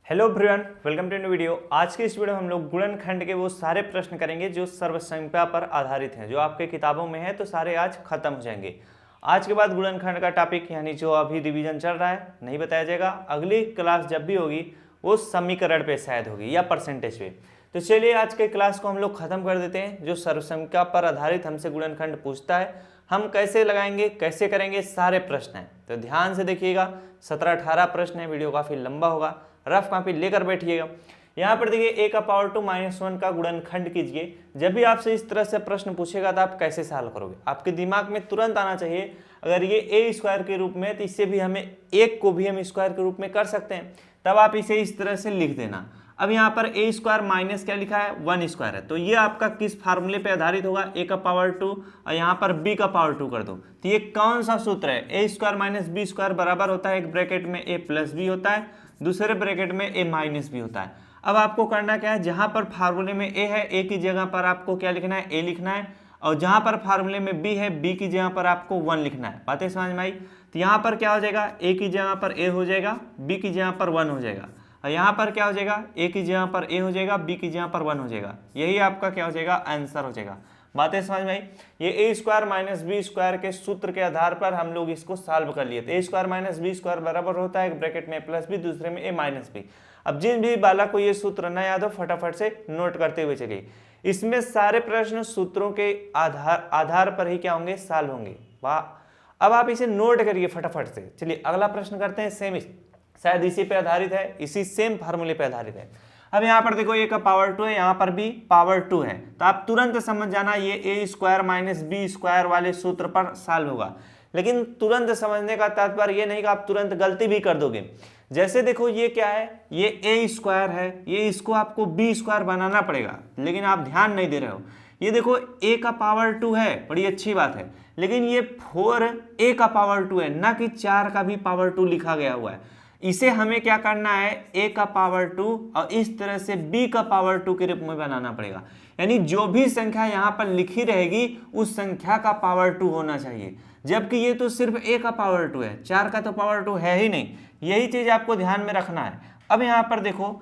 Hello everyone, welcome to new video. आज के इस वीडियो में हम लोग गुणनखंड के वो सारे प्रश्न करेंगे जो सर्वसंख्या पर आधारित हैं, जो आपके किताबों में है। तो सारे आज खत्म हो जाएंगे। आज के बाद गुणनखंड का टॉपिक यानी जो अभी रिवीजन चल रहा है नहीं बताया जाएगा। अगली क्लास जब भी होगी वो समीकरण पे शायद होगी या परसेंटेज पे। तो चलिए आज के क्लास को हम लोग खत्म कर देते हैं। जो सर्वसंख्या पर आधारित हमसे गुणनखंड पूछता है, हम कैसे लगाएंगे, कैसे करेंगे, सारे प्रश्न हैं। तो ध्यान से देखिएगा, 17-18 प्रश्न है। वीडियो काफ़ी लंबा होगा, रफ कॉपी लेकर बैठिएगा। यहाँ पर देखिए a⁴ का गुणनखंड कीजिए। जब भी आपसे इस तरह से प्रश्न पूछेगा तो आप कैसे सॉल्व करोगे, आपके दिमाग में तुरंत आना चाहिए। अगर ये a² के रूप में, तो इससे भी हमें एक को भी हम स्क्वायर के रूप में कर सकते हैं। तब आप इसे इस तरह से लिख देना। अब यहाँ पर a² माइनस क्या लिखा है, 1² है। तो ये आपका किस फार्मूले पे आधारित होगा, a⁴ और यहाँ पर b⁴ कर दो। तो ये कौन सा सूत्र है, a² - b² बराबर होता है, एक ब्रैकेट में a + b होता है, दूसरे ब्रैकेट में a - b होता है। अब आपको करना क्या है, जहां पर फार्मूले में a है, a की जगह पर आपको क्या लिखना है, a लिखना है। और जहां पर फार्मूले में b है, b की जगह पर आपको 1 लिखना है। बातें समझ में आई? तो यहाँ पर क्या हो जाएगा, a की जगह पर a हो जाएगा, b की जगह पर 1 हो जाएगा। और यहाँ पर क्या हो जाएगा, a की जगह पर a हो जाएगा, b की जगह पर 1 हो जाएगा। यही आपका क्या हो जाएगा, आंसर हो जाएगा। बातें समझ में आई? ये a² - b² के सूत्र के आधार पर हम लोग इसको सॉल्व कर लिए। तो a² - b² बराबर होता है, एक ब्रैकेट में a + b, दूसरे में a - b। अब जिन भी बालक को ये सूत्र न याद हो, फटाफट से नोट करते हुए चलिए। इसमें सारे प्रश्न सूत्रों के आधार पर ही क्या होंगे, सॉल्व होंगे। वाह, अब आप इसे नोट करिए फटाफट से। चलिए अगला प्रश्न करते हैं। सेम शायद इसी पे आधारित है, इसी सेम फार्मूले पे आधारित है। अब यहाँ पर देखो a⁴ है, यहाँ पर भी पावर 2 है। तो आप तुरंत समझ जाना ये a² - b² वाले सूत्र पर सॉल्व होगा। लेकिन तुरंत समझने का तात्पर्य ये नहीं कि आप तुरंत गलती भी कर दोगे। जैसे देखो ये क्या है, ये a² है, ये इसको आपको b² बनाना पड़ेगा, लेकिन आप ध्यान नहीं दे रहे हो। ये देखो a⁴ है, बड़ी अच्छी बात है, लेकिन ये 4a⁴ है, ना कि 4 का भी पावर 2 लिखा गया हुआ है। इसे हमें क्या करना है, a⁴ और इस तरह से b⁴ के रूप में बनाना पड़ेगा। यानी जो भी संख्या यहाँ पर लिखी रहेगी उस संख्या का पावर 2 होना चाहिए, जबकि ये तो सिर्फ a⁴ है, 4 का तो पावर 2 है ही नहीं। यही चीज आपको ध्यान में रखना है। अब यहाँ पर देखो,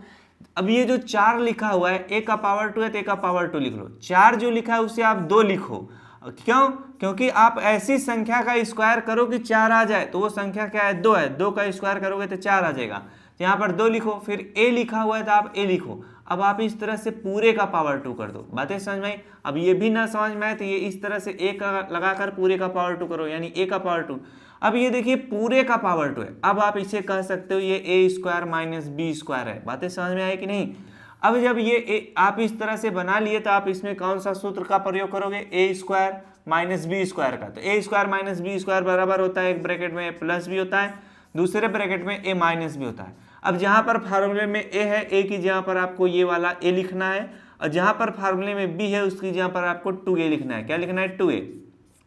अब ये जो 4 लिखा हुआ है, a⁴ है तो a⁴ लिख लो, 4 जो लिखा है उससे आप 2 लिखो। क्यों? क्योंकि आप ऐसी संख्या का स्क्वायर करो कि 4 आ जाए, तो वो संख्या क्या है, 2 है। 2 का स्क्वायर करोगे तो 4 आ जाएगा। तो यहाँ पर 2 लिखो, फिर a लिखा हुआ है तो आप a लिखो। अब आप इस तरह से पूरे का पावर 2 कर दो। बातें समझ में आई? अब ये भी ना समझ में आए तो ये इस तरह से a का लगाकर पूरे का पावर 2 करो, यानी a⁴ अब ये देखिए पूरे का पावर 2 है। अब आप इसे कह सकते हो ये a² - b² है। बातें समझ में आई कि नहीं? अब जब ये आप इस तरह से बना लिए तो आप इसमें कौन सा सूत्र का प्रयोग करोगे, a² - b² का। तो a² - b² बराबर होता है, एक ब्रैकेट में a + b होता है, दूसरे ब्रैकेट में a - b होता है। अब जहां पर फार्मूले में a है, a की जगह पर आपको ये वाला a लिखना है, और जहां पर फार्मूले में b है उसकी जगह पर आपको 2a लिखना है। क्या लिखना है, 2a।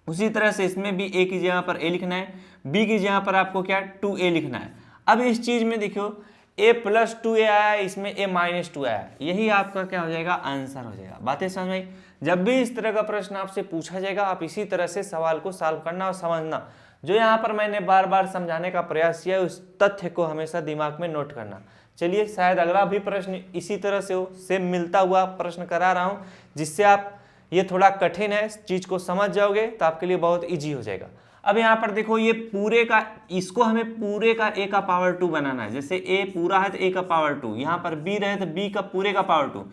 उसी तरह से इसमें भी a की जगह पर a लिखना है, b की जगह पर आपको क्या 2a लिखना है। अब इस चीज में देखो a + 2a आया, इसमें a - 2 आया, यही आपका क्या हो जाएगा, आंसर हो जाएगा। बातें समझ में आई? जब भी इस तरह का प्रश्न आपसे पूछा जाएगा, आप इसी तरह से सवाल को सॉल्व करना और समझना। जो यहाँ पर मैंने बार बार समझाने का प्रयास किया उस तथ्य को हमेशा दिमाग में नोट करना। चलिए शायद अगला भी प्रश्न इसी तरह से हो, सेम मिलता हुआ प्रश्न करा रहा हूँ, जिससे आप ये थोड़ा कठिन है, चीज को समझ जाओगे तो आपके लिए बहुत ईजी हो जाएगा। अब यहाँ पर देखो ये पूरे का, इसको हमें पूरे का a⁴ बनाना है। जैसे a पूरा है तो a⁴, यहाँ पर b रहे तो b का पूरे का पावर 2,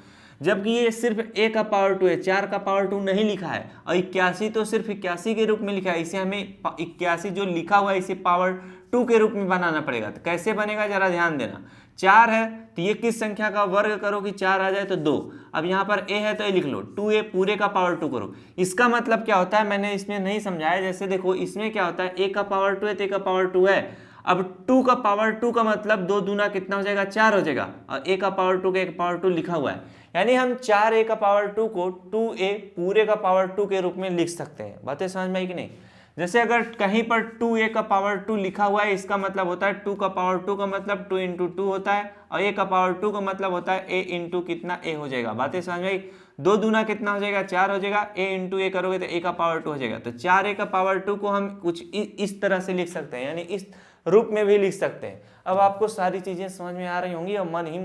जबकि ये सिर्फ a⁴ है, 4 का पावर 2 नहीं लिखा है। और 81 तो सिर्फ 81 के रूप में लिखा है, इसे हमें 81 जो लिखा हुआ है इसे पावर 2 के रूप में बनाना पड़ेगा। तो कैसे बनेगा जरा ध्यान देना। 4 है तो ये किस संख्या का वर्ग करो कि 4 आ जाए, तो 2। अब यहाँ पर a है तो a लिख लो, 2a पूरे का पावर 2 करो। इसका मतलब क्या होता है, मैंने इसमें नहीं समझाया। जैसे देखो इसमें क्या होता है, a का पावर 2 है तो a का पावर 2 है। अब 2 का पावर 2 का मतलब 2 दूना कितना हो जाएगा, 4 हो जाएगा, और a का पावर 2 का एक पावर 2 लिखा हुआ है। यानी हम 4a का पावर 2 को 2a पूरे का पावर 2 के रूप में लिख सकते हैं। बातें समझ में आई कि नहीं? जैसे अगर कहीं पर 2a का पावर 2 लिखा हुआ है, इसका मतलब होता है 2 का पावर 2 का मतलब 2 × 2 होता है, और a का पावर 2 का मतलब होता है a × कितना a हो जाएगा। बातें समझ में आई? 2 दूना कितना हो जाएगा, 4 हो जाएगा, a × a करोगे तो a का पावर 2 हो जाएगा। तो 4a का पावर 2 को हम कुछ इस तरह से लिख सकते हैं, यानी इस रूप में भी लिख सकते हैं। अब आपको सारी चीजें समझ में आ रही होंगी और मन ही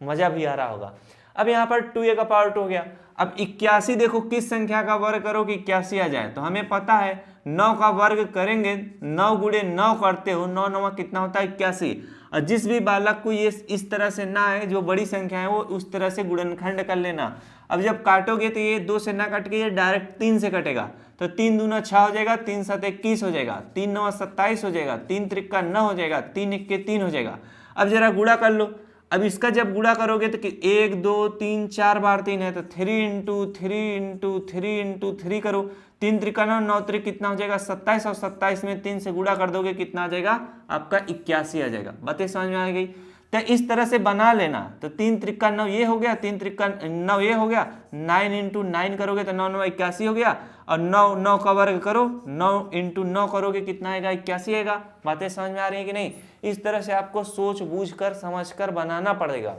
मजा भी आ रहा होगा। अब यहाँ पर 2a का पावर 2 हो गया। अब 81 देखो किस संख्या का वर्ग करो कि 81 आ जाए, तो हमें पता है 9 का वर्ग करेंगे, 9 गुणे 9 करते हो, 9 9 कितना होता है 81। और जिस भी बालक को ये इस तरह से ना है, जो बड़ी संख्या है वो उस तरह से गुणनखंड कर लेना। अब जब काटोगे तो ये 2 से ना कट के ये डायरेक्ट 3 से कटेगा, तो 3 दूना 6 हो जाएगा, 3 7 21 हो जाएगा, 3 9 27 हो जाएगा, 3 त्रिका 9 हो जाएगा, 3 1 3 हो जाएगा। अब जरा गुणा कर लो। अब इसका जब गुणा करोगे तो 1 2 3 4 बार 3 है, तो 3 इंटू 3 इंटू 3 इंटू 3 करो, 3 त्रिका 9 9 त्रिक कितना हो जाएगा 27, और 27 में 3 से गुणा कर दोगे कितना आ जाएगा आपका 81 आ जाएगा। बातें समझ में आ गई? तो इस तरह से बना लेना। तो 3 त्रिका 9 ये हो गया, 3 त्रिका 9 ये हो गया, 9 इंटू 9 करोगे तो 9 9 81 हो गया, और 9 9 का वर्ग करो, 9 इंटू 9 करोगे कितना आएगा 81 आएगा। बातें समझ में आ रही है कि नहीं? इस तरह से आपको सोच बूझ कर समझ कर बनाना पड़ेगा।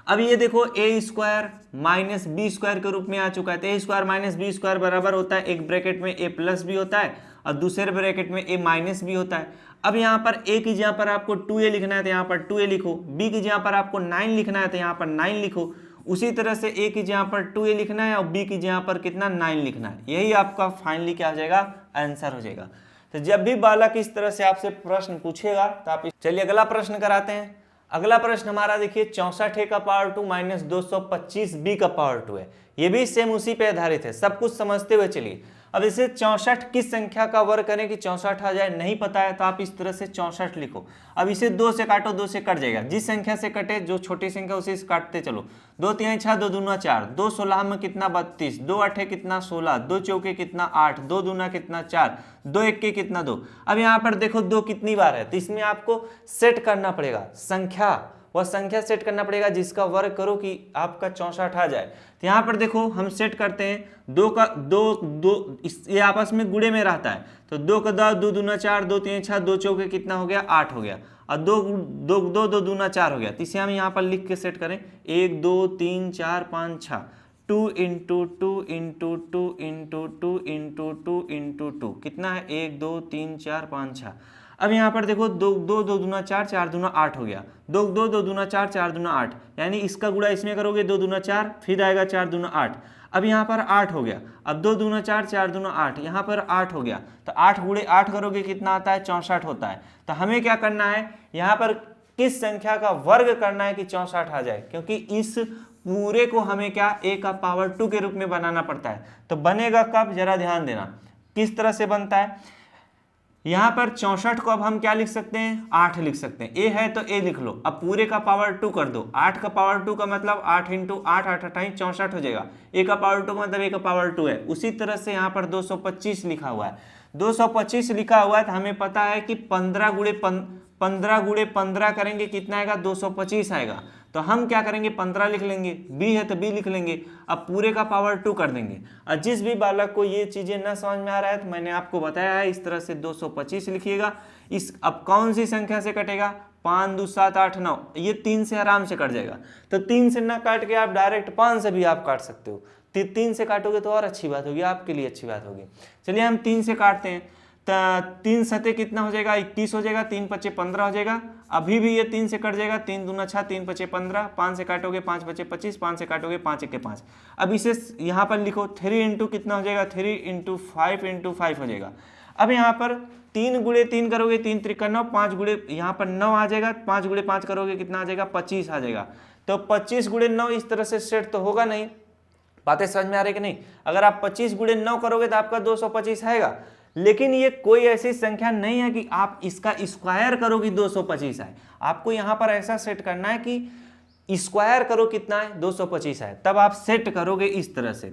अब ये देखो a square minus B square के रूप में आ चुका है, तो a square minus B square बराबर होता है, एक ब्रैकेट में a प्लस भी होता है और दूसरे ब्रैकेट में a माइनस भी होता है। अब यहाँ पर a की जगह पर आपको 2a लिखना है तो यहाँ पर 2a लिखो, b की जगह पर आपको 9 लिखना है तो यहाँ पर 9 लिखो। उसी तरह से a की जगह पर 2a लिखना है और b की जगह पर कितना 9 लिखना है। यही आपका फाइनली क्या हो जाएगा, आंसर हो जाएगा। तो जब भी बालक इस तरह से आपसे प्रश्न पूछेगा तो आप चलिए अगला प्रश्न कराते हैं। अगला प्रश्न हमारा देखिए 64 का पावर 2 माइनस 225 बी का पावर 2 है। ये भी सेम उसी पे आधारित है, सब कुछ समझते हुए चलिए। अब इसे 64 किस संख्या का वर्ग करें कि 64 आ जाए, नहीं पता है तो आप इस तरह से 64 लिखो। अब इसे 2 से काटो, 2 से कट जाएगा, जिस संख्या से कटे जो छोटी संख्या उसे काटते चलो। 2 3 6, 2 दूना 4, 2 16 में कितना 32, 2 8 कितना 16, 2 चौके कितना 8, 2 दूना कितना 4, 2 1 के कितना 2। अब यहाँ पर देखो 2 कितनी बार है, तो इसमें आपको सेट करना पड़ेगा संख्या, वह संख्या सेट करना पड़ेगा जिसका वर्ग करो कि आपका 64 आ जाए। तो यहाँ पर देखो हम सेट करते हैं, 2 का 2 ये आपस में गुणे में रहता है, तो 2 का 2, 2 दूना 4, 2 3 6, 2 चौके कितना हो गया 8 हो गया, और 2 दूना 4 हो गया। तो इसे हम यहाँ पर लिख के सेट करें, 1 2 3 4 5 6, 2 into 2 into 2 into 2 into 2 into 2 कितना है 1 2 3 4 5 6। अब यहाँ पर देखो 2 2 दूना 4, 4 दूना 8 हो गया, 2 2 2 दूना 4, 4 दूना 8, यानी इसका गुणा इसमें करोगे 2 दूना 4, फिर आएगा 4 दूना 8। अब यहाँ पर 8 हो गया, अब 2 दूना 4, 4 दूना 8, यहाँ पर 8 हो गया, तो 8 गुणे 8 करोगे कितना आता है 64 होता है। तो हमें क्या करना है, यहाँ पर किस संख्या का वर्ग करना है कि 64 आ जाए, क्योंकि इस पूरे को हमें क्या a का पावर 2 के रूप में बनाना पड़ता है। तो बनेगा कब, जरा ध्यान देना किस तरह से बनता है। यहाँ पर 64 को अब हम क्या लिख सकते हैं, 8 लिख सकते हैं, a है तो a लिख लो। अब पूरे का पावर 2 कर दो, 8 का पावर 2 का मतलब 8 इंटू 8 8 28 64 हो जाएगा, a का पावर 2 का मतलब a का पावर 2 है। उसी तरह से यहाँ पर 225 लिखा हुआ है, 225 लिखा हुआ है, तो हमें पता है कि 15 गुणे 15 करेंगे कितना आएगा 225 आएगा। तो हम क्या करेंगे 15 लिख लेंगे, b है तो b लिख लेंगे, अब पूरे का पावर 2 कर देंगे। और जिस भी बालक को ये चीजें ना समझ में आ रहा है तो मैंने आपको बताया है इस तरह से 225 लिखिएगा। इस अब कौन सी संख्या से कटेगा, 5 2 7 8 9, ये 3 से आराम से कट जाएगा। तो 3 से ना काट के आप डायरेक्ट 5 से भी आप काट सकते हो, 3 से काटोगे तो और अच्छी बात होगी, आपके लिए अच्छी बात होगी। चलिए हम 3 से काटते हैं, 3 सते कितना हो जाएगा 21 हो जाएगा, 3 पचे 15 हो जाएगा। अभी भी ये 3 से कट जाएगा, 3 दूना 6, 3 पचे 15, 5 से काटोगे 5 पचे 25, 5 से काटोगे 5 1 5। अब इसे यहाँ पर लिखो 3 इंटू कितना हो जाएगा 3 इंटू 5 इंटू 5 हो जाएगा। अब यहाँ पर 3 गुणे 3 करोगे 3 त्रिका 9, 5 गुणे यहाँ पर 9 आ जाएगा, 5 गुणे 5 करोगे कितना आ जाएगा 25 आ जाएगा। तो 25 गुणे 9 इस तरह से सेट तो होगा नहीं, बातें समझ में आ रही कि नहीं। अगर आप 25 गुणे 9 करोगे तो आपका 225 आएगा, लेकिन ये कोई ऐसी संख्या नहीं है कि आप इसका स्क्वायर करो कि 225 आए। आपको यहाँ पर ऐसा सेट करना है कि स्क्वायर करो कितना है 225 आए, तब आप सेट करोगे इस तरह से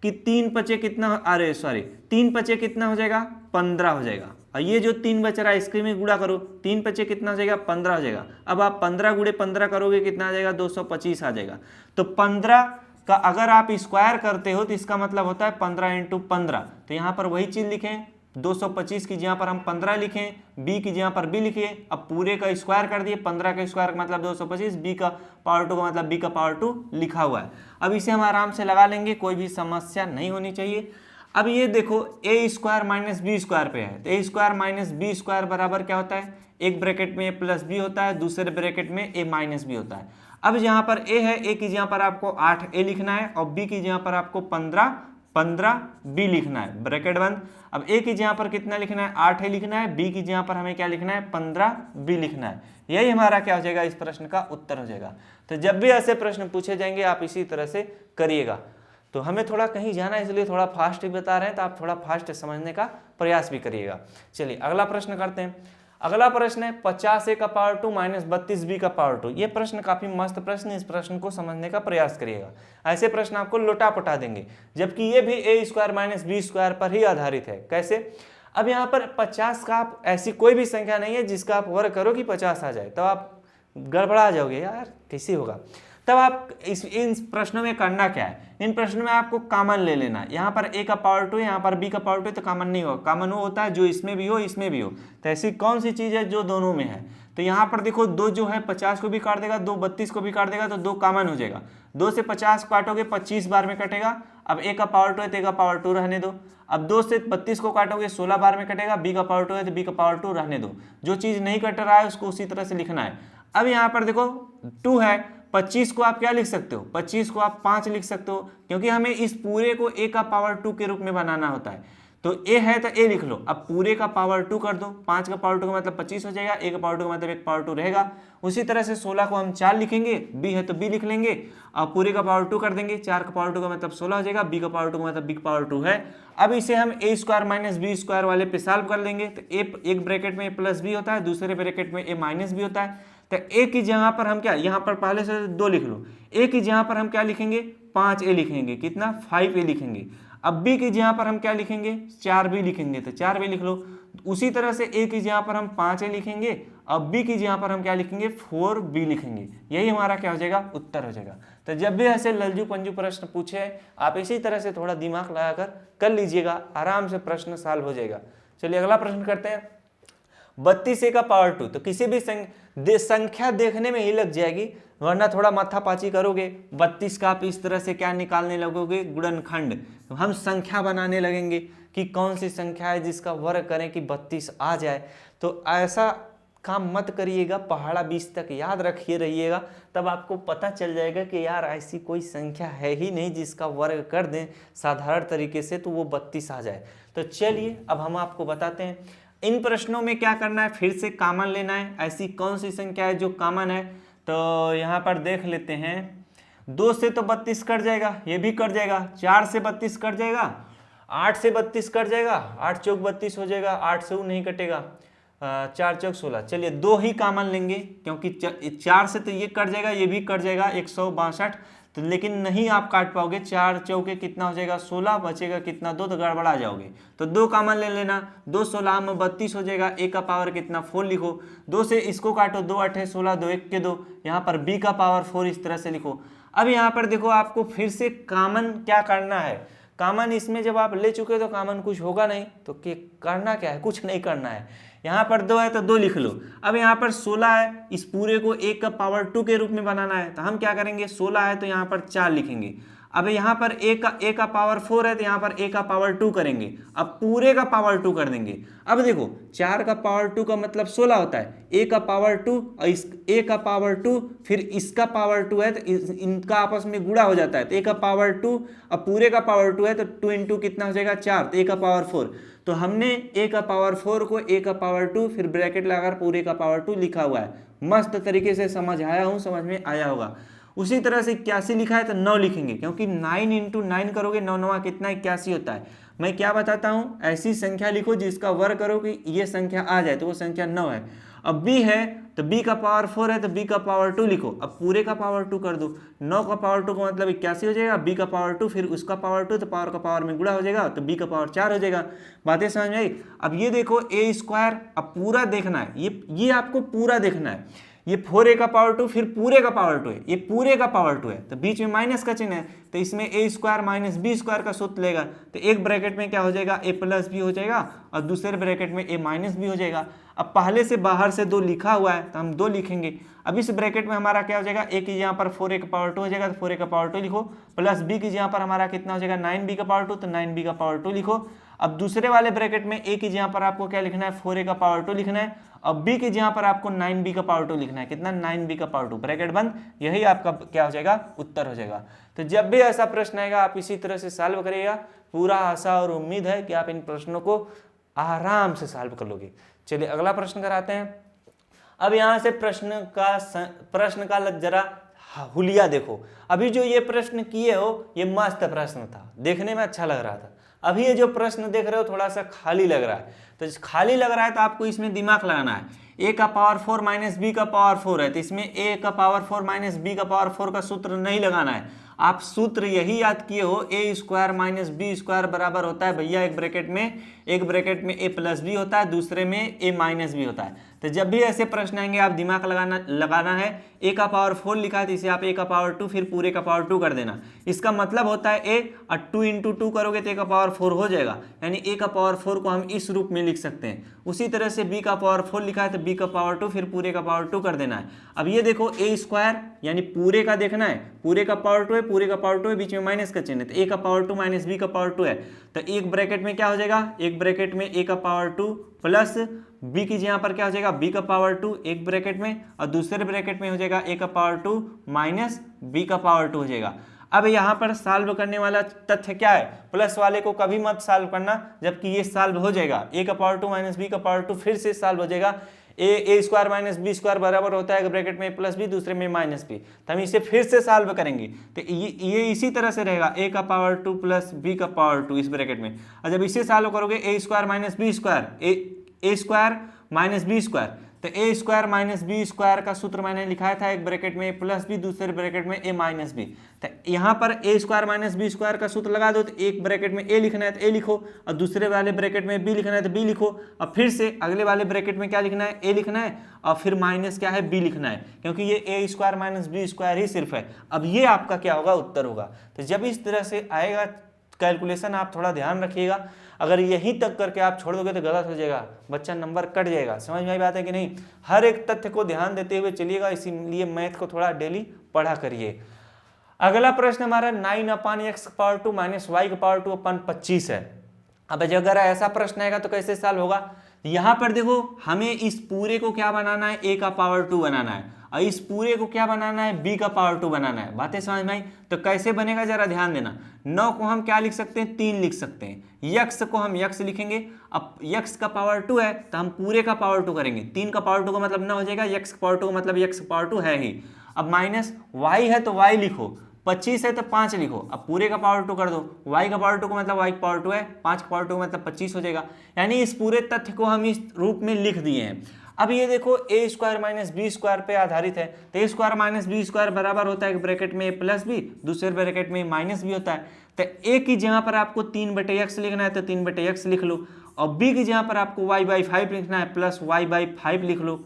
कि 3 पचे कितना, अरे सॉरी 3 पचे कितना हो जाएगा 15 हो जाएगा, और ये जो 3 बच रहा है इसके में गुणा करो, 3 पचे कितना हो जाएगा 15 हो जाएगा। अब आप 15 गुणे 15 करोगे कितना आ जाएगा 225 आ जाएगा। तो 15 का अगर आप स्क्वायर करते हो तो इसका मतलब होता है 15 इंटू 15। तो यहाँ पर वही चीज लिखें, 225 की जगह पर हम 15 लिखें, b की जगह पर b लिखिए। अब पूरे का स्क्वायर कर दिए, 15 का स्क्वायर का मतलब 225, b का पावर 2 का मतलब b का पावर 2 लिखा हुआ है। अब इसे हम आराम से लगा लेंगे, कोई भी समस्या नहीं होनी चाहिए। अब ये देखो ए स्क्वायर माइनस बी स्क्वायर पे है, तो ए स्क्वायर माइनस बी स्क्वायर बराबर क्या होता है, एक ब्रैकेट में ए प्लस बी होता है, दूसरे ब्रैकेट में ए माइनस बी होता है। अब यहाँ पर ए है, ए की जगह पर आपको 8 ए लिखना है और बी की जगह पर आपको 15 बी लिखना है, ब्रैकेट बंद। अब ए की जगह पर कितना लिखना है, 8 ए लिखना है, बी की जगह पर हमें क्या लिखना है, 15 बी लिखना है। यही हमारा क्या हो जाएगा, इस प्रश्न का उत्तर हो जाएगा। तो जब भी ऐसे प्रश्न पूछे जाएंगे आप इसी तरह से करिएगा। तो हमें थोड़ा कहीं जाना है इसलिए थोड़ा फास्ट ही बता रहे हैं, तो आप थोड़ा फास्ट समझने का प्रयास भी करिएगा। चलिए अगला प्रश्न करते हैं। अगला प्रश्न है 50a का पावर 2 माइनस 32b का पावर 2। ये प्रश्न काफी मस्त प्रश्न है, इस प्रश्न को समझने का प्रयास करिएगा। ऐसे प्रश्न आपको लोटा पटा देंगे, जबकि ये भी ए स्क्वायर माइनस बी स्क्वायर पर ही आधारित है। कैसे, अब यहाँ पर 50 का आप ऐसी कोई भी संख्या नहीं है जिसका आप वर्ग करो कि 50 आ जाए, तो आप गड़बड़ा जाओगे, यार कैसे होगा। तब आप इन प्रश्नों में करना क्या है, इन प्रश्नों में आपको कॉमन ले लेना। यहाँ पर ए का पावर 2 यहाँ पर बी का पावर 2, तो कॉमन नहीं होगा। कॉमन वो होता है जो इसमें भी हो इसमें भी हो। तो ऐसी कौन सी चीज़ है जो दोनों में है, तो यहाँ पर देखो 2 जो है 50 को भी काट देगा, 2 32 को भी काट देगा, तो 2 कॉमन हो जाएगा। 2 से 50 काटोगे 25 बार में कटेगा। अब ए का पावर 2 है तो ए का पावर 2 रहने दो। अब 2 से 32 को काटोगे 16 बार में कटेगा। बी का पावर 2 है तो बी का पावर 2 रहने दो। जो चीज़ नहीं कट रहा है उसको उसी तरह से लिखना है। अब यहाँ पर देखो 2 है, 25 को आप क्या लिख सकते हो, 25 को आप 5 लिख सकते हो, क्योंकि हमें इस पूरे को ए का पावर 2 के रूप में बनाना होता है। तो ए है तो ए लिख लो। अब पूरे का पावर 2 कर दो, 5 का पावर 2 का मतलब 25 हो जाएगा, ए का पावर 2 का मतलब एक पावर 2 रहेगा। उसी तरह से 16 को हम 4 लिखेंगे, बी है तो बी लिख लेंगे और पूरे का पावर 2 कर देंगे। 4 का पावर 2 का मतलब 16 हो जाएगा, बी का पावर 2 का मतलब बी का पावर 2 है। अब इसे हम ए स्क्वायर माइनस बी स्क्वायर वाले पे सॉल्व कर लेंगे। तो एक ब्रैकेट में ए प्लस बी होता है, दूसरे ब्रैकेट में ए माइनस बी होता है। तो ए की जगह पर हम क्या, यहाँ पर पहले से 2 लिख लो, ए की जगह पर हम क्या लिखेंगे, 5a लिखेंगे, कितना 5a लिखेंगे। अब बी की जगह पर हम क्या लिखेंगे, 4b लिखेंगे, तो 4b लिख लो। उसी तरह से ए की जगह पर हम 5a लिखेंगे, अब बी की जगह पर हम क्या लिखेंगे, 4b लिखेंगे। यही हमारा क्या हो जाएगा, उत्तर हो जाएगा। तो जब भी ऐसे ललजू पंजू प्रश्न पूछे आप इसी तरह से थोड़ा दिमाग लगाकर कर लीजिएगा, आराम से प्रश्न सॉल्व हो जाएगा। चलिए अगला प्रश्न करते हैं। 32a का पावर 2, तो किसी भी संख्या देखने में ही लग जाएगी, वरना थोड़ा माथापाची करोगे। 32 का आप इस तरह से क्या निकालने लगोगे, गुणनखंड। तो हम संख्या बनाने लगेंगे कि कौन सी संख्या है जिसका वर्ग करें कि 32 आ जाए। तो ऐसा काम मत करिएगा, पहाड़ा 20 तक याद रखिए रहिएगा, तब आपको पता चल जाएगा कि यार ऐसी कोई संख्या है ही नहीं जिसका वर्ग कर दें साधारण तरीके से तो वो 32 आ जाए। तो चलिए अब हम आपको बताते हैं इन प्रश्नों में क्या करना है। फिर से कॉमन लेना है, ऐसी कौन सी संख्या है जो कॉमन है। तो यहाँ पर देख लेते हैं, 2 से तो 32 कट जाएगा, ये भी कट जाएगा। 4 से 32 कट जाएगा, 8 से 32 कट जाएगा, 8 चौक 32 हो जाएगा, 8 से वो नहीं कटेगा, 4 चौक 16। चलिए 2 ही कॉमन लेंगे, क्योंकि 4 से तो ये कट जाएगा, ये भी कट जाएगा, 162। तो लेकिन नहीं आप काट पाओगे, 4 चौके कितना हो जाएगा, 16, बचेगा कितना 2, तो गड़बड़ा जाओगे। तो 2 कॉमन ले लेना, 2 16 में 32 हो जाएगा, ए का पावर कितना 4 लिखो। 2 से इसको काटो, 2 8 16, 2 1 के 2, यहाँ पर बी का पावर 4 इस तरह से लिखो। अब यहाँ पर देखो आपको फिर से कॉमन क्या करना है। कॉमन इसमें जब आप ले चुके हो तो कॉमन कुछ होगा नहीं, तो करना क्या है, कुछ नहीं करना है। यहाँ पर 2 है तो 2 लिख लो। अब यहाँ पर 16 है, इस पूरे को 1 का पावर 2 के रूप में बनाना है, तो हम क्या करेंगे, 16 है तो यहाँ पर 4 लिखेंगे। अब यहाँ पर ए का पावर 4 है तो यहाँ पर ए का पावर 2 करेंगे, अब पूरे का पावर 2 कर देंगे। अब देखो 4 का पावर 2 का मतलब 16 होता है, ए का पावर 2 और इस ए का पावर 2 फिर इसका पावर 2 है तो इनका आपस में गुणा हो जाता है। तो ए का पावर 2 और पूरे का पावर 2 है तो 2 इंटू कितना हो जाएगा 4, तो ए का पावर 4। तो हमने ए का पावर 4 को ए का पावर 2 फिर ब्रैकेट लगाकर पूरे का पावर 2 लिखा हुआ है। मस्त तरीके से समझ आया हूँ, समझ में आया होगा। उसी तरह से 81 लिखा है तो 9 लिखेंगे, क्योंकि 9 इंटू 9 करोगे 9 9 कितना 81 होता है। मैं क्या बताता हूँ, ऐसी संख्या लिखो जिसका वर्ग करो कि ये संख्या आ जाए, तो वो संख्या 9 है। अब b है तो b का पावर 4 है तो b का पावर 2 लिखो, अब पूरे का पावर 2 कर दो। 9 का पावर 2 का मतलब 81 हो जाएगा, b का पावर 2 फिर उसका पावर 2 तो पावर का पावर में गुणा हो जाएगा, तो b का पावर 4 हो जाएगा। बातें समझ में आई। अब ये देखो ए स्क्वायर, अब पूरा देखना है, ये आपको पूरा देखना है। ये 4a का पावर 2 फिर पूरे का पावर 2 है, ये पूरे का पावर 2 है, तो बीच में माइनस का चिन्ह है, तो इसमें a square minus B square का सूत्र लेगा, तो एक ब्रैकेट में क्या हो जाएगा a प्लस बी हो जाएगा और दूसरे ब्रैकेट में a माइनस बी हो जाएगा। अब पहले से बाहर से 2 लिखा हुआ है तो हम 2 लिखेंगे। अब इस ब्रैकेट में हमारा क्या हो जाएगा, a की जहाँ पर 4a का पावर 2 हो जाएगा तो 4a का पावर 2 लिखो, प्लस b की जहाँ पर हमारा कितना हो जाएगा 9b का पावर 2, तो 9b का पावर 2 लिखो। अब दूसरे वाले ब्रैकेट में a की जहाँ पर आपको क्या लिखना है 4a का पावर 2 लिखना है, अब b की जहाँ पर आपको 9b का पावर 2 लिखना है, कितना 9b का पावर 2, ब्रैकेट बंद। यही आपका क्या हो जाएगा, उत्तर हो जाएगा। तो जब भी ऐसा प्रश्न आएगा आप इसी तरह से सॉल्व करिएगा, पूरा आशा और उम्मीद है कि आप इन प्रश्नों को आराम से सॉल्व कर लोगे। चलिए अगला प्रश्न कराते हैं। अब यहाँ से प्रश्न का जरा हुलिया देखो। अभी जो ये प्रश्न किए हो ये मस्त प्रश्न था, देखने में अच्छा लग रहा था। अभी ये जो प्रश्न देख रहे हो थोड़ा सा खाली लग रहा है, तो खाली लग रहा है तो आपको इसमें दिमाग लगाना है। a का पावर 4 माइनस बी का पावर 4 है, तो इसमें a का पावर 4 माइनस बी का पावर 4 का सूत्र नहीं लगाना है। आप सूत्र यही याद किए हो, a square minus B square बराबर होता है भैया एक ब्रैकेट में a प्लस बी होता है, दूसरे में a माइनस बी होता है। तो जब भी ऐसे प्रश्न आएंगे आप दिमाग लगाना है। a का पावर 4 लिखा है तो इसे आप a का पावर 2 फिर पूरे का पावर 2 कर देना। इसका मतलब होता है a और 2 इंटू 2 करोगे तो a का पावर 4 हो जाएगा, यानी a का पावर 4 को हम इस रूप में लिख सकते हैं। उसी तरह से b का पावर 4 लिखा है तो b का पावर 2 फिर पूरे का पावर 2 कर देना है। अब ये देखो a स्क्वायर यानी पूरे का देखना है, पूरे का पावर 2 है, पूरे का पावर 2 है, बीच में माइनस का चिन्ह है, तो a का पावर 2 माइनस b का पावर 2 है, तो एक ब्रैकेट में क्या हो जाएगा, एक ब्रैकेट में a का पावर 2 प्लस b की यहाँ पर क्या हो जाएगा b का पावर 2 एक ब्रैकेट में, और दूसरे ब्रैकेट में हो जाएगा a का पावर 2 माइनस b का पावर 2 हो जाएगा। अब यहाँ पर सॉल्व करने वाला तथ्य क्या है, प्लस वाले को कभी मत सॉल्व करना जबकि ये सॉल्व हो जाएगा। a का पावर 2 माइनस b का पावर 2 फिर से सॉल्व हो जाएगा। a square minus B square बराबर होता है एक ब्रैकेट में प्लस बी दूसरे में माइनस बी, तो हम इसे फिर से सॉल्व करेंगे तो ये इसी तरह से रहेगा a का पावर 2 प्लस b का पावर 2 इस ब्रैकेट में। और जब इसे सॉल्व करोगे a square minus B square a square minus B square, तो a square minus B square का सूत्र मैंने लिखा था एक ब्रैकेट में प्लस बी दूसरे ब्रैकेट में a माइनस बी, तो यहाँ पर a square minus B square का सूत्र लगा दो, तो एक ब्रैकेट में a लिखना है तो a लिखो और दूसरे वाले ब्रैकेट में b लिखना है तो b लिखो, और फिर से अगले वाले ब्रैकेट में क्या लिखना है a लिखना है और फिर माइनस क्या है b लिखना है, क्योंकि ये a square minus B square ही सिर्फ है। अब ये आपका क्या होगा, उत्तर होगा। तो जब इस तरह से आएगा कैलकुलेशन आप थोड़ा ध्यान रखिएगा, अगर यहीं तक करके आप छोड़ दोगे तो गलत हो जाएगा, बच्चा नंबर कट जाएगा। समझ में आई बात है कि नहीं, हर एक तथ्य को ध्यान देते हुए चलिएगा, इसीलिए मैथ को थोड़ा डेली पढ़ा करिए। अगला प्रश्न हमारा 9/x पावर 2 माइनस y का पावर 2 अपन 25 है। अब अगर ऐसा प्रश्न आएगा तो कैसे सॉल्व होगा, यहाँ पर देखो हमें इस पूरे को क्या बनाना है, a का पावर 2 बनाना है, और इस पूरे को क्या बनाना है, b का पावर 2 बनाना है। बातें समझ में आई, तो कैसे बनेगा जरा ध्यान देना। 9 को हम क्या लिख सकते हैं, 3 लिख सकते हैं, x को हम x लिखेंगे, अब x का पावर 2 है तो हम पूरे का पावर 2 करेंगे, 3 का पावर 2 का मतलब 9 हो जाएगा, x का पावर 2 का मतलब x का पावर 2 है ही। अब माइनस y है तो y लिखो, 25 है तो 5 लिखो, अब पूरे का पावर 2 कर दो, y का पावर 2 का मतलब y का पावर 2 है, 5 का पावर 2 का मतलब 25 हो जाएगा। यानी इस पूरे तथ्य को हम इस रूप में लिख दिए हैं। अब ये देखो a square minus B square पे आधारित है, तो a square minus B square बराबर होता है एक ब्रैकेट में a प्लस बी दूसरे ब्रैकेट में माइनस बी होता है, तो a की जहाँ पर आपको 3/x लिखना है तो 3/x लिख लो, और b की जहाँ पर आपको y/5 लिखना है प्लस y/5 लिख लो।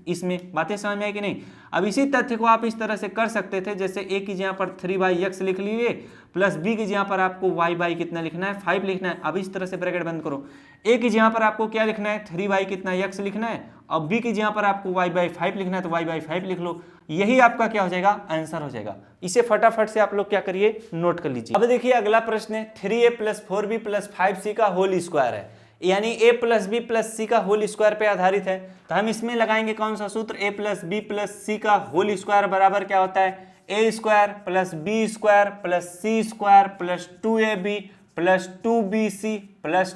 इसमें बातें समझ में आई कि नहीं। अब इसी तथ्य को आप इस तरह से कर सकते थे, जैसे a की जहाँ पर 3/x लिख लिए प्लस b की जहाँ पर आपको y कितना लिखना है 5 लिखना है। अब इस तरह से ब्रैकेट बंद करो, a की जहाँ पर आपको क्या लिखना है 3y कितना x लिखना है, अब b की जहाँ पर आपको y/5 लिखना है तो y/5 लिख लो। यही आपका क्या हो जाएगा, आंसर हो जाएगा। इसे फटाफट से आप लोग क्या करिए, नोट कर लीजिए। अब देखिए अगला प्रश्न है 3a plus 4b plus 5c का होल स्क्वायर है, यानी a plus B plus C का होल स्क्वायर पे आधारित है। तो हम इसमें लगाएंगे कौन सा सूत्र, a plus B plus C का होल स्क्वायर बराबर क्या होता है, a square plus B square plus C square plus 2ab plus 2bc plus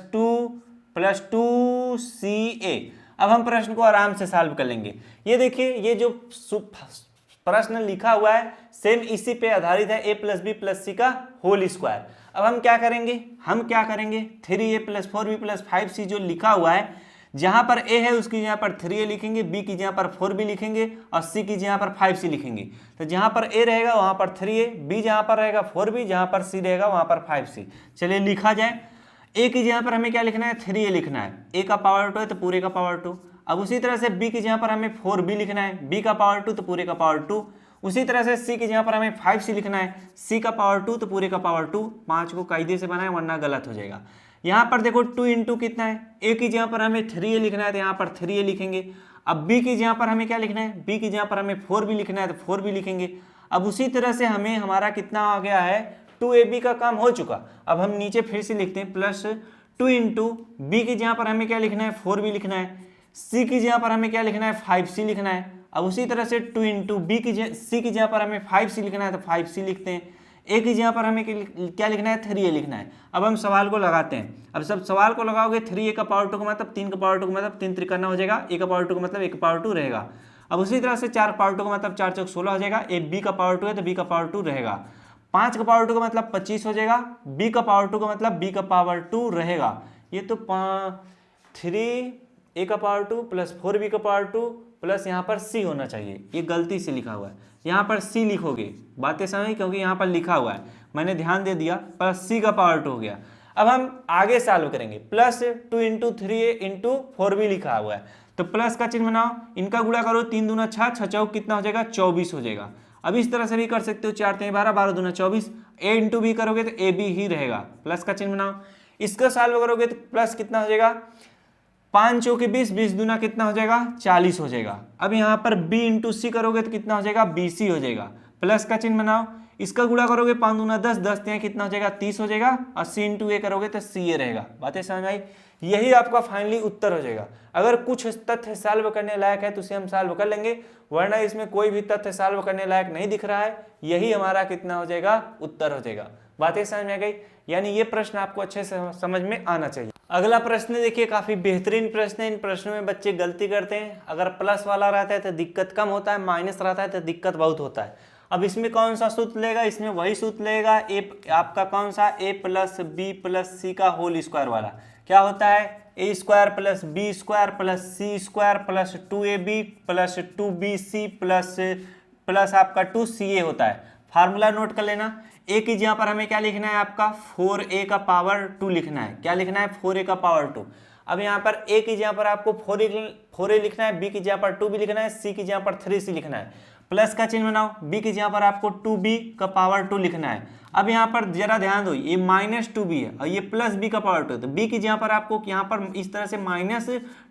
2ca। अब हम प्रश्न को आराम से सॉल्व कर लेंगे। ये देखिए ये जो प्रश्न लिखा हुआ है सेम इसी पे आधारित है, a plus B plus C का होल स्क्वायर। अब हम क्या करेंगे, 3a plus 4b plus 5c जो लिखा हुआ है, जहां पर a है उसकी जहां पर 3a लिखेंगे, b की जहां पर 4b लिखेंगे और c की जहां पर 5c लिखेंगे। तो जहां पर a रहेगा वहां पर 3a, b जहां पर रहेगा 4b, जहां पर c रहेगा वहां पर 5c। चलिए लिखा जाए, a की जहां पर हमें क्या लिखना है 3a लिखना है, a का पावर 2 है तो पूरे का पावर 2, अब उसी तरह से b की जगह पर हमें 4b लिखना है, b का पावर 2 तो पूरे का पावर 2। उसी तरह से c की जगह पर हमें 5c लिखना है, c का पावर 2 तो पूरे का पावर 2। 5 को कायदे से बनाए वरना गलत हो जाएगा। यहाँ पर देखो 2 इंटू कितना है, a की जगह पर हमें 3a लिखना है तो यहाँ पर 3a लिखेंगे। अब b की जगह पर हमें क्या लिखना है, b की जगह पर हमें 4b लिखना है तो 4b लिखेंगे। अब उसी तरह से हमें हमारा कितना आ गया है, 2ab का काम हो चुका। अब हम नीचे फिर से लिखते हैं प्लस 2 इंटू बी की जगह पर हमें क्या लिखना है, 4b लिखना है। सी की जगह पर हमें क्या लिखना है, 5c लिखना है। अब उसी तरह से 2 इंटू सी की जगह पर हमें 5c लिखना है तो 5c लिखते हैं। ए की जगह पर हमें क्या लिखना है, 3a लिखना है। अब हम सवाल को लगाते हैं। अब सब सवाल को लगाओगे 3a का पावर 2 का मतलब 3 का पावर 2 का मतलब 3 3 हो जाएगा, a का पावर 2 का मतलब 1 का पावर 2 रहेगा। अब उसी तरह से 4 पावर 2 का मतलब 4 चौक 16 हो जाएगा, ए बी का पावर 2 है तो b का पावर 2 रहेगा। 5 का पावर 2 का मतलब 25 हो जाएगा, b का पावर 2 का मतलब b का पावर 2 रहेगा। ये तो 3a का पावर 2 प्लस 4b का पावर 2 प्लस यहाँ पर c होना चाहिए, ये गलती से लिखा हुआ है। यहाँ पर c लिखोगे, बातें समझ, क्योंकि यहाँ पर लिखा हुआ है, मैंने ध्यान दे दिया, प्लस c का पावर 2 हो गया। अब हम आगे सॉल्व करेंगे, plus 2 into 3a into 4b लिखा हुआ है तो प्लस का चिन्ह बनाओ, इनका गुणा करो, 3 दूना 6, 6 चौक कितना हो जाएगा, 24 हो जाएगा। अब इस तरह से भी कर सकते हो, 4 3 12, 12 दूना 24, a इंटू बी करोगे तो ए बी ही रहेगा। प्लस का चिन्ह बनाओ, इसका सॉल्व करोगे तो प्लस कितना हो जाएगा, 5 चौके 20, 20 दूना कितना हो जाएगा, 40 हो जाएगा। अब यहाँ पर b इंटू सी करोगे तो कितना हो जाएगा, BC हो जाएगा। प्लस का चिन्ह बनाओ, इसका गुणा करोगे 5 दूना 10, 10 3 कितना हो जाएगा, 30 हो जाएगा। और c इंटू ए करोगे तो CA रहेगा। बातें समझ आई, यही आपका फाइनली उत्तर हो जाएगा। अगर कुछ तथ्य सॉल्व करने लायक है तो उसे हम सॉल्व कर लेंगे, वरना इसमें कोई भी तथ्य सॉल्व करने लायक नहीं दिख रहा है, यही हमारा कितना हो जाएगा, उत्तर हो जाएगा। बातें समझ में आ गई, यानी ये प्रश्न आपको अच्छे से समझ में आना चाहिए। अगला प्रश्न देखिए, काफी बेहतरीन प्रश्न है। इन प्रश्नों में बच्चे गलती करते हैं, अगर प्लस वाला रहता है तो दिक्कत कम होता है, माइनस रहता है तो दिक्कत बहुत होता है। अब इसमें कौन सा सूत्र लेगा, इसमें वही सूत्र लेगा, आपका कौन सा, a plus B plus C का होल स्क्वायर वाला। क्या होता है, a square plus B square plus C square plus 2ab plus 2bc plus आपका 2ca होता है। फार्मूला नोट कर लेना, a की जगह पर हमें क्या लिखना है, आपका 4a का पावर 2 लिखना है। क्या लिखना है, 4a का पावर 2। अब यहाँ पर a की जगह पर आपको 4a लिखना है, b की जगह पर 2b लिखना है, c की जगह पर 3c लिखना है। प्लस का चिन्ह बनाओ, b की जगह पर आपको 2b का पावर 2 लिखना है। अब यहाँ पर जरा ध्यान दो, ये माइनस 2b है और ये प्लस b का पावर 2 है, तो b की जगह पर आपको यहाँ पर इस तरह से माइनस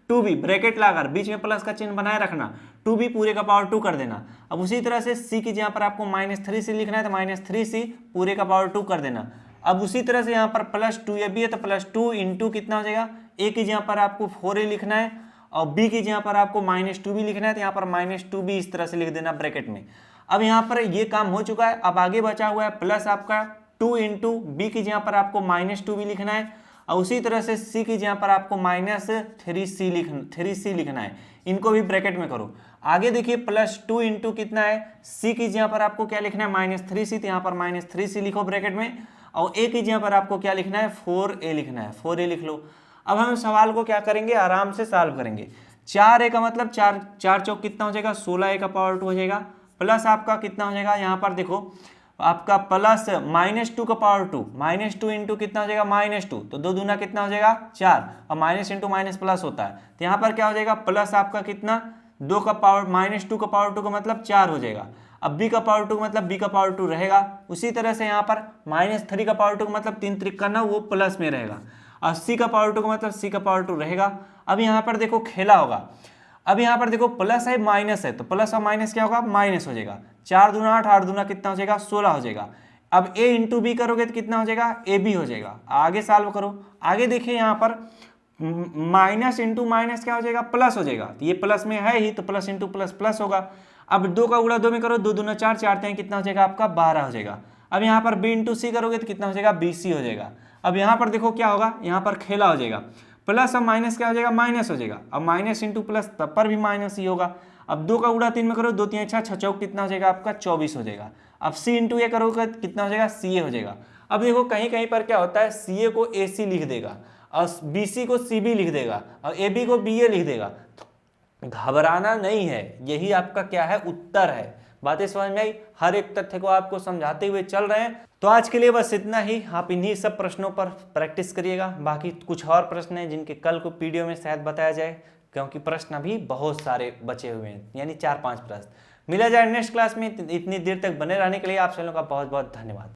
2b ब्रैकेट लगाकर बीच में प्लस का चिन्ह बनाए रखना, 2b पूरे का पावर 2 कर देना। अब उसी तरह से c की जगह पर आपको -3c लिखना है तो -3c पूरे का पावर 2 कर देना। अब उसी तरह से यहाँ पर प्लस 2ab है तो प्लस 2 इंटू कितना हो जाएगा, a की जगह पर आपको 4a लिखना है और b की जगह पर आपको -2b लिखना है तो यहाँ पर -2b इस तरह से लिख देना ब्रैकेट में। अब यहाँ पर ये काम हो चुका है, अब आगे बचा हुआ है प्लस आपका 2 इंटू बी की जगह पर आपको -2b लिखना है और उसी तरह से c की जगह पर आपको -3c लिखना है। इनको भी ब्रैकेट में करो। आगे देखिए प्लस 2 इंटू कितना है, c की जगह पर आपको क्या लिखना है, -3c, तो यहाँ पर -3c लिखो ब्रैकेट में और a की जगह पर आपको क्या लिखना है, 4a लिखना है, 4a लिख लो। अब हम सवाल को क्या करेंगे, आराम से सॉल्व करेंगे। 4a का मतलब 4 चौक कितना हो जाएगा, 16a का पावर 2 हो जाएगा। प्लस आपका कितना हो जाएगा, यहाँ पर देखो आपका प्लस -2 का पावर 2, -2 इंटू कितना हो जाएगा, -2, तो 2 दूना कितना हो जाएगा, 4, और माइनस इंटू माइनस प्लस होता है तो यहाँ पर क्या हो जाएगा, प्लस आपका कितना 2 का पावर -2 का पावर 2 का मतलब 4 हो जाएगा। अब b का पावर 2 का मतलब b का पावर 2 रहेगा। उसी तरह से यहाँ पर -3 का पावर 2 का मतलब 3 त्रिक करना, वो प्लस में रहेगा और c का पावर 2 का मतलब c का पावर 2 रहेगा। अब यहाँ पर देखो खेला होगा, अब यहाँ पर देखो प्लस है माइनस है तो प्लस और माइनस क्या होगा, माइनस हो जाएगा। 4 दूना 8, 8 दूना कितना हो जाएगा, 16 हो जाएगा। अब a इंटू बी करोगे तो कितना हो जाएगा, ए बी हो जाएगा। आगे सॉल्व करो, आगे देखिए यहाँ पर माइनस इंटू माइनस क्या हो जाएगा, प्लस हो जाएगा। तो ये प्लस में है ही तो प्लस इंटू प्लस प्लस होगा। अब 2 का गुणा 2 में करो, 2 दूना 4, 4 3 कितना हो जाएगा आपका 12 हो जाएगा। अब यहाँ पर b इंटू सी करोगे तो कितना हो जाएगा, BC हो जाएगा। अब यहाँ पर देखो क्या होगा, यहाँ पर खेला हो जाएगा, प्लस और माइनस क्या हो जाएगा, माइनस हो जाएगा। अब माइनस इंटू प्लस तब पर भी माइनस ही होगा। अब 2 का गुणा 3 में करो, 2 3 6, 6 चौक कितना हो जाएगा आपका 24 हो जाएगा। अब c इंटू ए करोगे कितना हो जाएगा, CA हो जाएगा। अब देखो कहीं कहीं पर क्या होता है, CA को AC लिख देगा और BC को CB लिख देगा और AB को BA लिख देगा। घबराना नहीं है, यही आपका क्या है, उत्तर है। बातें समझ में आई, हर एक तथ्य को आपको समझाते हुए चल रहे हैं। तो आज के लिए बस इतना ही, आप इन्हीं सब प्रश्नों पर प्रैक्टिस करिएगा। बाकी कुछ और प्रश्न हैं जिनके कल को वीडियो में शायद बताया जाए। क्योंकि प्रश्न अभी बहुत सारे बचे हुए हैं, यानी 4-5 प्रश्न। मिला जाए नेक्स्ट क्लास में। इतनी देर तक बने रहने के लिए आप सभी लोगों का बहुत बहुत धन्यवाद।